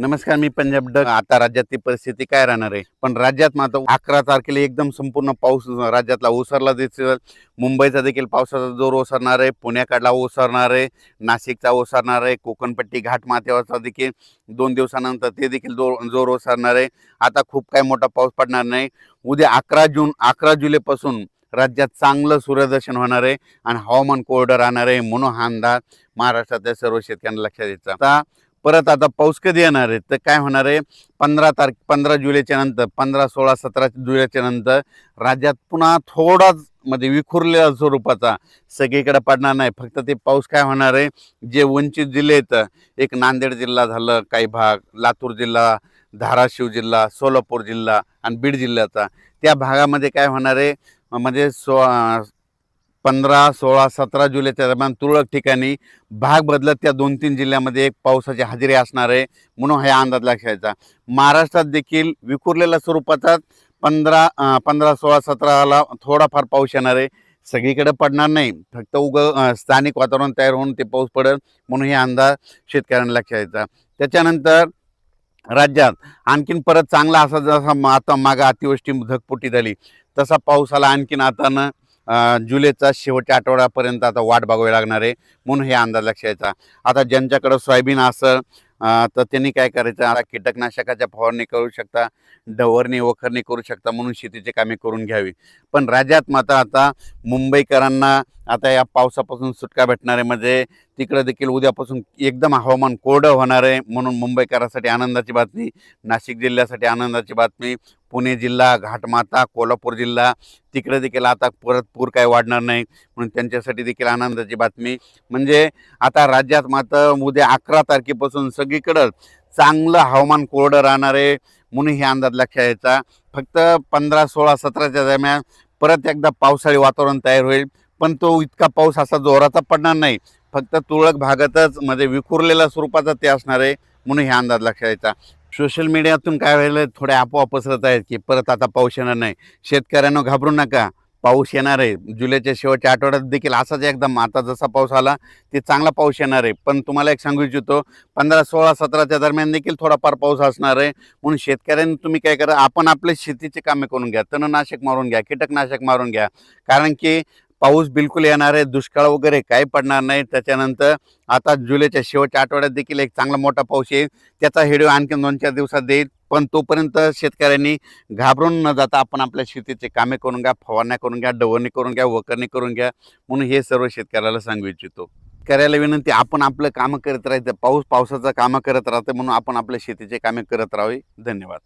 नमस्कार, मी पंजाब डग. आता राज्यातली परिस्थिती काय राहणार आहे? पण राज्यात मात्र 11 तारखेला एकदम संपूर्ण पाऊस राज्यातला ओसरला दिसेल. मुंबईचा देखील पावसाचा जोर ओसरणार आहे, पुण्याकडला ओसरणार आहे, नाशिकचा ओसरणार आहे, कोकणपट्टी घाटमाथ्यावरचा देखील 2 दिवसानंतर ते देखील जोर ओसरणार आहे. आता खूप काही मोठा पाऊस पडणार नाही. उद्या 11 जुलैपासून राज्यात चांगलं सूर्यदर्शन होणार आहे आणि हवामान कोरडं राहणार आहे, म्हणून हा अंदाज महाराष्ट्रातल्या सर्व शेतकऱ्यांना लक्षात द्यायचा. आता पाऊस कधी येणार आहे तर काय होणार आहे, 15 जुलैच्या नंतर 15, 16, 17 जुलैच्या नंतर राज्यात पुन्हा थोडाच विखुरलेल्या स्वरूपाचा सगळीकडे पडणार नाही. फक्त ते पाऊस काय होणार आहे, जे वंचित जिल्हे आहेत, एक नांदेड जिल्हा झालं, काही भाग लातूर जिल्हा, धाराशिव जिल्हा, सोलापूर जिल्हा आणि बीड जिल्ह्याचा, त्या भागामध्ये काय होणार आहे 15, 16, 17 जुलैच्या दरम्यान तुरळक ठिकाणी भाग बदलत त्या 2-3 जिल्ह्यामध्ये एक पावसाची हजेरी असणार आहे, म्हणून हा अंदाज लक्षायचा. महाराष्ट्रात देखील विखुरलेल्या स्वरूपाचा 15, 16, 17ला थोडाफार पाऊस येणार आहे. सगळीकडे पडणार नाही, फक्त स्थानिक वातावरण तयार होऊन ते पाऊस पडेल, म्हणून हे अंदाज शेतकऱ्यांना लक्षायचा. त्याच्यानंतर राज्यात आणखीन परत चांगला असा जसा आता मागं अतिवृष्टी ढगफुटी झाली तसा पावसाला आणखीन आता जुलैचा शेवटच्या आठवड्यापर्यंत आता वाट बघावी लागणार आहे, म्हणून हे अंदाज लक्षायचा. आता ज्यांच्याकडे सोयाबीन असेल तर त्यांनी काय करायचं, आता कीटकनाशकाच्या फवारणी करू शकता, डवरणी वखरणी करू शकता, म्हणून शेतीची कामे करून घ्यावी. पण राज्यात मात्र आता मुंबईकरांना आता या पावसापासून सुटका भेटणार आहे, म्हणजे तिकडे देखील उद्यापासून एकदम हवामान कोरडं होणार आहे, म्हणून मुंबईकरांसाठी आनंदाची बातमी, नाशिक जिल्ह्यासाठी आनंदाची बातमी, पुणे जिल्हा, घाटमाथा, कोल्हापूर जिल्हा तिकडे देखील आता परत पूर काय वाढणार नाही, म्हणून त्यांच्यासाठी देखील आनंदाची बातमी. म्हणजे आता राज्यात मात्र उद्या 11 तारखेपासून सगळीकडं चांगलं हवामान कोरडं राहणार आहे, म्हणून हे अंदाज लक्षात यायचा. फक्त 15, 16, 17च्या दरम्यान परत एकदा पावसाळी वातावरण तयार होईल, पण तो इतका पाऊस असा जोराचा पडणार नाही, फक्त तुरळक भागातच विखुरलेल्या स्वरूपाचा ते असणार आहे, म्हणून हे अंदाज लक्षात यायचा. सोशल मीडियातून काय व्हायला थोडे अफवा पसरत आहेत की परत आता पाऊस येणार नाही. शेतकऱ्यांना घाबरू नका, पाऊस येणार आहे. जुलैच्या शेवटच्या आठवड्यात देखील असाच एकदम आता जसा पाऊस आला ते चांगला पाऊस येणार आहे. पण तुम्हाला एक सांगू इच्छितो, 15, 16, 17च्या दरम्यान देखील थोडाफार पाऊस असणार आहे, म्हणून शेतकऱ्यांनी तुम्ही काय करा, आपण आपले शेतीचे कामे करून घ्या, तणनाशक मारून घ्या, कीटकनाशक मारून घ्या, कारण की पाऊस बिलकुल येणार आहे, दुष्काळ वगैरे काही पडणार नाही. त्याच्यानंतर आता जुलैच्या शेवटच्या आठवड्यात देखील एक चांगला मोठा पाऊस येईल, त्याचा व्हिडिओ आणखी 2-4 दिवसात देईल. पण तोपर्यंत शेतकऱ्यांनी घाबरून न जाता आपण आपल्या शेतीचे कामे करून घ्या, फवारण्या करून घ्या, डवरणी करून घ्या, वखरणी करून घ्या, म्हणून हे सर्व शेतकऱ्याला सांगू इच्छितो. करायला विनंती, आपण आपलं कामं करत राहायचं, पावसाचं कामं करत राहतं, म्हणून आपण आपल्या शेतीचे कामे करत राहावे. धन्यवाद.